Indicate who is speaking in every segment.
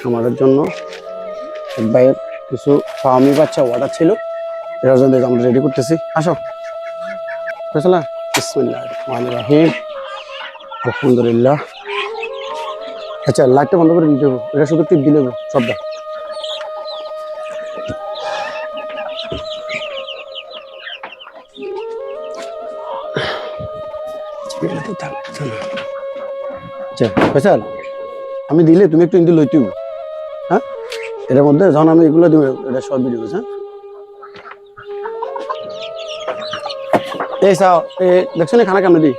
Speaker 1: খামারের জন্য এক ভাইয়ের কিছু ফার্মি বাচ্চা অর্ডার ছিল, এটার জন্য আমরা রেডি করতেছি। আসো ফয়সালা, বিসমিল্লাহির রহমানির রহিম, আলহামদুলিল্লাহ। আচ্ছা, লাইটটা বন্ধ করে দিতে হবে, এটা শুধু টিপ দিলে শব্দ। আচ্ছা ফয়সাল, আমি দিলে তুমি একটু ইন্দি লইতে, হ্যাঁ? এটার মধ্যে যখন আমি এগুলো দিব, এটা সব ভিডিও, হ্যাঁ? এই চাও, দেখছো না খানা কেমন দিই,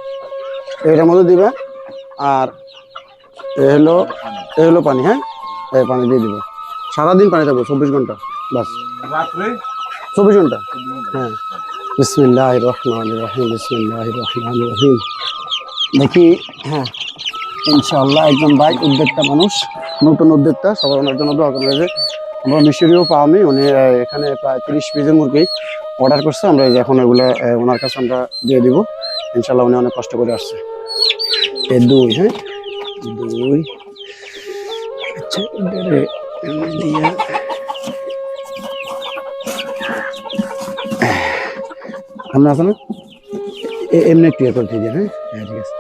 Speaker 1: এটার মধ্যে দিবে। আর এ হলো পানি, হ্যাঁ? এই পানি দিয়ে দিবে, সারাদিন পানি থাকবে, 24 ঘন্টা বাস, 24 ঘন্টা। হ্যাঁ, বিসমিল্লাহির রহমানির রহিম, বিসমিল্লাহির রহমানির রহিম। দেখি, হ্যাঁ ইনশাআল্লাহ একজন ভাই উদ্যোক্তা মানুষ, নতুন উদ্যোক্তা, সবার ওনার জন্য দোয়া করবে। যে আমরা মিশরীয় ফার্মি, উনি এখানে প্রায় 30 পিসের মুরগি অর্ডার করছে, আমরা এখন এগুলো ওনার কাছে আমরা দিয়ে দিব ইনশাআল্লাহ। উনি অনেক কষ্ট করে আসছে। এই দুই, হ্যাঁ দুই, আচ্ছা দিয়ে আমরা আসলে এমনি ক্লিয়ার করে দিয়ে, হ্যাঁ হ্যাঁ ঠিক আছে।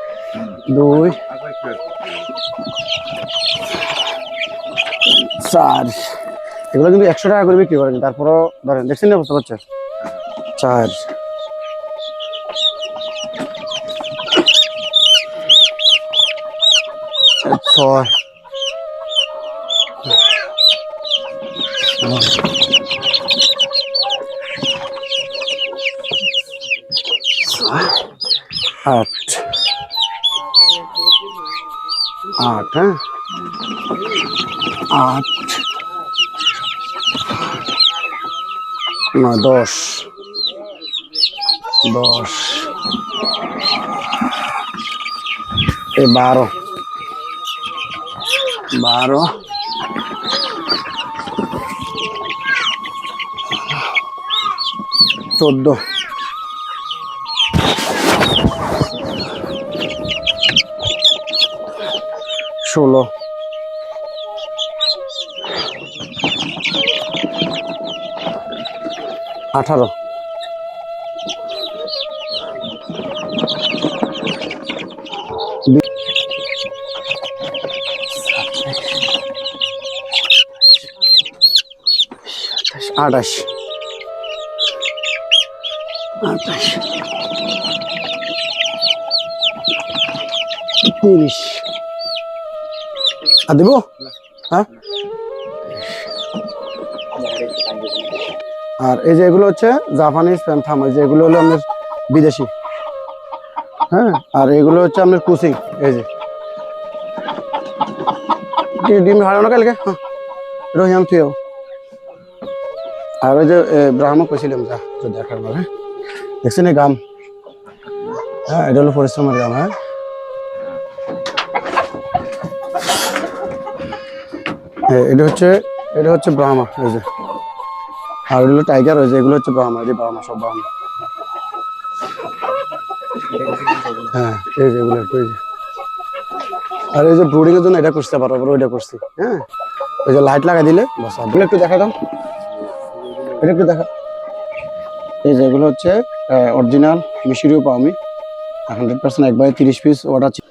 Speaker 1: দুই, চার, এগুলো কিন্তু 100 টাকা করে বিক্রি করেন, তারপরও ধরেন, দেখছেন না, বুঝতে পারছেন? 4, 6, 8, 8, হ্যাঁ 8, 9, 10, 10, 12, 12, 14, 16, 18, 28, 30, আর দেবো, হ্যাঁ? আর এই যে এগুলো হচ্ছে জাপানিজ প্যান্থাম, এই যে এগুলো হলো আমাদের বিদেশি, হ্যাঁ। আর এগুলো হচ্ছে আপনার কুচিং, এই যে ডিম হারানো কালকে, হ্যাঁ রহিম থুয়েও। আর ওই যে ব্রাহ্মণ কইছিলাম, যা তো দেখার পর, হ্যাঁ দেখছেন এই গাম, হ্যাঁ এটা হলো পরিশ্রমের গাম, হ্যাঁ। এটা হচ্ছে ব্রাহ্মা, এই যে। আর এগুলো টাইগার, ওই যে এগুলো হচ্ছে ব্রাহ্মা, এই যে ব্রাহ্মা, সব ব্রাহ্মা, হ্যাঁ এই যে এগুলো একটু, এই যে। আর এই যে ব্রুডিং এর জন্য এটা করতে পারো, ওইটা করছি, হ্যাঁ। ওই যে লাইট লাগাই দিলে বস, এগুলো একটু দেখা দাও, এটা একটু দেখা। এই যে এগুলো হচ্ছে অরিজিনাল মিশরীয় পাওমি, 100% একবারে 30 পিস অর্ডার ছিল।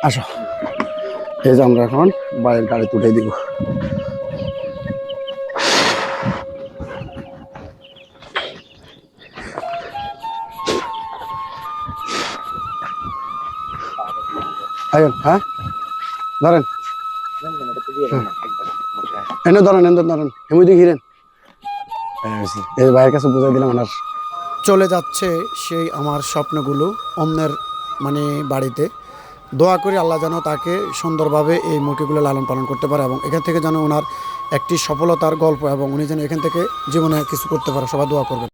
Speaker 1: আসো, এই যে আমরা এখন বাইরের গাড়ি তুলে দিব। হ্যাঁ ধরেন, এনে ধরেন, এনে ধরেন, হেমুদি ঘিরেন, এই ভাইয়ের কাছে বুঝাই দিলাম ওনার চলে যাচ্ছে সেই আমার স্বপ্নগুলো অন্যের মানে বাড়িতে। দোয়া করি আল্লাহ যেন তাকে সুন্দরভাবে এই মুরগিগুলো লালন পালন করতে পারে এবং এখান থেকে যেন ওনার একটি সফলতার গল্প এবং উনি যেন এখান থেকে জীবনে কিছু করতে পারে। সবাই দোয়া করবেন।